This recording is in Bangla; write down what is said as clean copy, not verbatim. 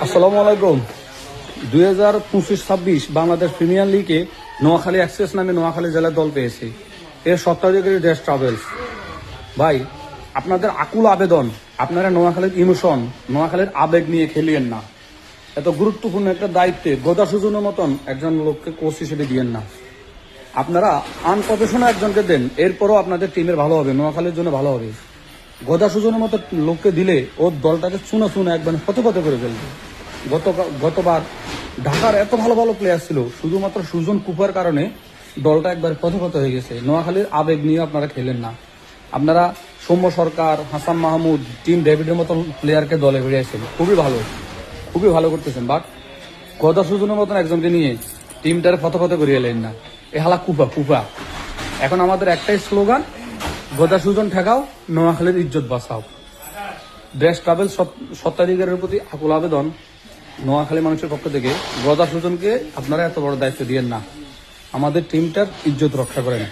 আসসালামু আলাইকুম। 2025-26 বাংলাদেশ প্রিমিয়ার লিগে নোয়াখালী এক্সপ্রেস নামে নোয়াখালী জেলার দল পেয়েছে। এর স্বত্বাধিকারী দেশ ট্রাভেলস। ভাই, আপনাদের আকুল আবেদন, আপনারা নোয়াখালীর ইমোশন, নোয়াখালীর আবেগ নিয়ে খেলিয়েন না। এত গুরুত্বপূর্ণ একটা দায়িত্বে গোদা সুজনের মতন একজন লোককে কোচ হিসেবে দিয়েন না। আপনারা আনপ্রফেশনাল একজনকে দেন, এরপরও আপনাদের টিমের ভালো হবে, নোয়াখালীর জন্য ভালো হবে। গোদা সুজনের মতো লোককে দিলে ওর দলটাকে চুনা একবার হতপথ করে ফেলবে। গতবার ঢাকার এত ভালো ভালো প্লেয়ার ছিল, শুধুমাত্র সুজন কুপার কারণে দলটা একবার পথপথ হয়ে গেছে। নোয়াখালীর আবেগ নিয়ে আপনারা খেলেন না। আপনারা সৌম্য সরকার, হাসান মাহমুদ, টিম ডেভিডের মতন প্লেয়ারকে দলে বেরিয়েছেন, খুবই ভালো করতেছেন। বাট গদা সুজনের মতন একজনকে নিয়ে টিমটার পথপথ করিয়ে এলেন না। এ হালা কুপা। এখন আমাদের একটাই স্লোগান, গদা সুজন ঠেকাও, নোয়াখালীর ইজ্জত বাঁচাও। দেশ ট্রাভেল স্বত্বাধিকারের প্রতি আকুল আবেদন, নোয়াখালী মানুষের পক্ষ থেকে গদা সুজনকে আপনারা এত বড় দায়িত্ব দিয়েন না। আমাদের টিমটার ইজ্জত রক্ষা করেন।